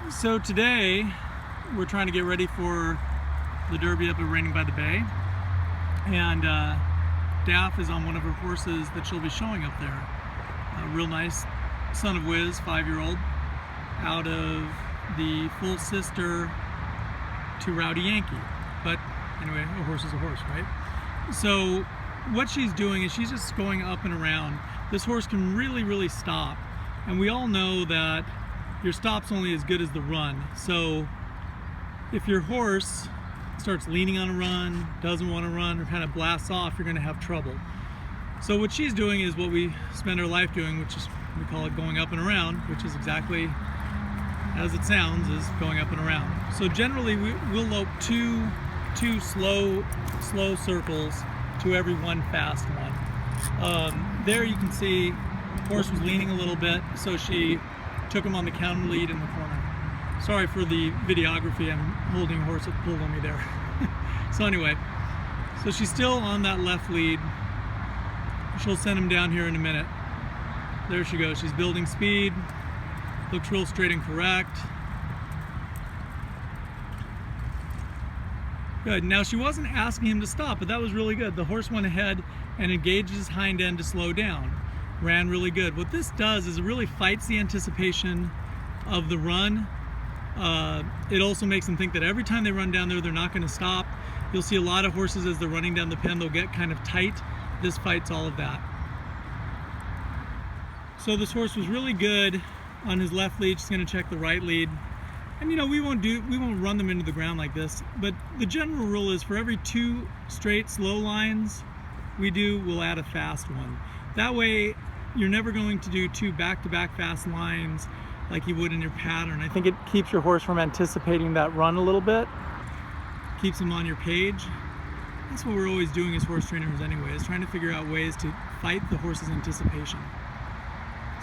So today we're trying to get ready for the Derby up at Raining by the Bay, and Daff is on one of her horses that she'll be showing up there. A real nice Son of Whiz, 5-year-old, out of the full sister to Rowdy Yankee. But anyway, a horse is a horse, right? So what she's doing is she's just going up and around. This horse can really stop, and we all know that your stop's only as good as the run. So if your horse starts leaning on a run, doesn't want to run, or kind of blasts off, you're going to have trouble. So what she's doing is what we spend our life doing, which is, we call it going up and around, which is exactly as it sounds, is going up and around. So generally we'll lope two slow circles to every one fast one. There you can see horse was leaning a little bit, so she took him on the counter lead in the corner. Sorry for the videography, I'm holding a horse that pulled on me there. So anyway, so she's still on that left lead. She'll send him down here in a minute. There she goes, she's building speed, looks real straight and correct. Good, now she wasn't asking him to stop, but that was really good. The horse went ahead and engaged his hind end to slow down. Ran really good. What this does is it really fights the anticipation of the run. It also makes them think that every time they run down there, they're not going to stop. You'll see a lot of horses as they're running down the pen, they'll get kind of tight. This fights all of that. So this horse was really good on his left lead. She's going to check the right lead. And you know, we won't run them into the ground like this, but the general rule is for every 2 straight slow lines we'll add a fast one. That way you're never going to do 2 back-to-back fast lines like you would in your pattern. I think it keeps your horse from anticipating that run a little bit, keeps him on your page. That's what we're always doing as horse trainers anyway, is trying to figure out ways to fight the horse's anticipation.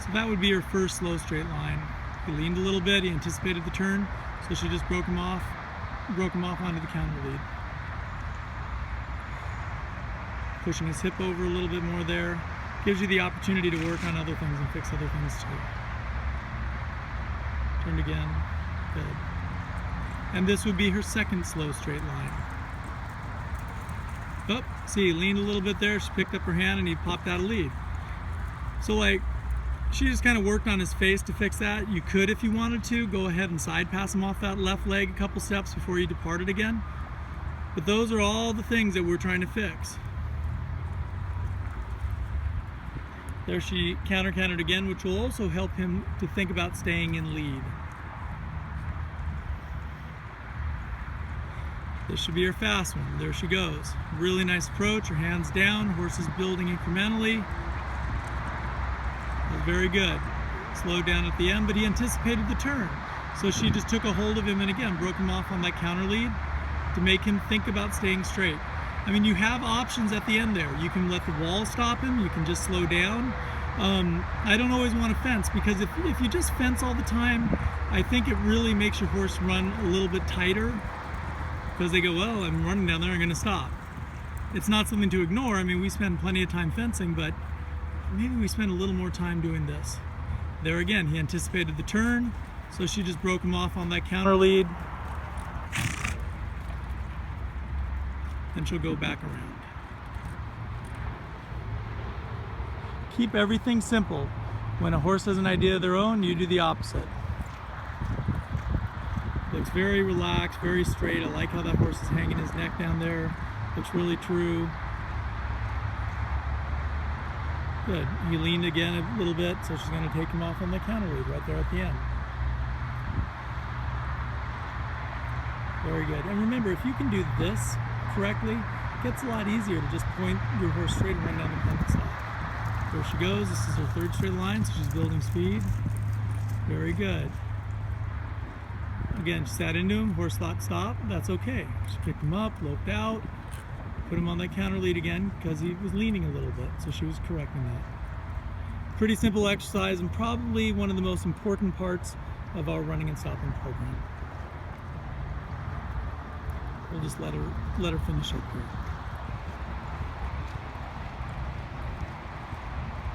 So that would be her first slow straight line. He leaned a little bit, he anticipated the turn, so she just broke him off onto the counter lead. Pushing his hip over a little bit more there. Gives you the opportunity to work on other things and fix other things too. Turned again, good. And this would be her second slow straight line. Oh, see, he leaned a little bit there, she picked up her hand and he popped out a lead. So like, she just kind of worked on his face to fix that. You could, if you wanted to, go ahead and side pass him off that left leg a couple steps before you departed again. But those are all the things that we're trying to fix. There she countered again, which will also help him to think about staying in lead. This should be her fast one. There she goes. Really nice approach, her hands down, horse is building incrementally. That was very good. Slowed down at the end, but he anticipated the turn. So she just took a hold of him and again broke him off on that counter lead to make him think about staying straight. I mean, you have options at the end there. You can let the wall stop him, you can just slow down. I don't always want to fence, because if you just fence all the time, I think it really makes your horse run a little bit tighter, because they go, well, I'm running down there, I'm going to stop. It's not something to ignore. I mean, we spend plenty of time fencing, but maybe we spend a little more time doing this. There again, he anticipated the turn, so she just broke him off on that counter lead. Then she'll go back around. Keep everything simple. When a horse has an idea of their own, you do the opposite. Looks very relaxed, very straight. I like how that horse is hanging his neck down there. Looks really true. Good. He leaned again a little bit, so she's going to take him off on the counter lead right there at the end. Very good. And remember, if you can do this correctly, it gets a lot easier to just point your horse straight and run down the pen side. There she goes. This is her third straight line, so she's building speed. Very good. Again, she sat into him, horse thought stop, that's okay. She picked him up, loped out, put him on that counter lead again because he was leaning a little bit, so she was correcting that. Pretty simple exercise and probably one of the most important parts of our running and stopping program. We'll just let her finish up here.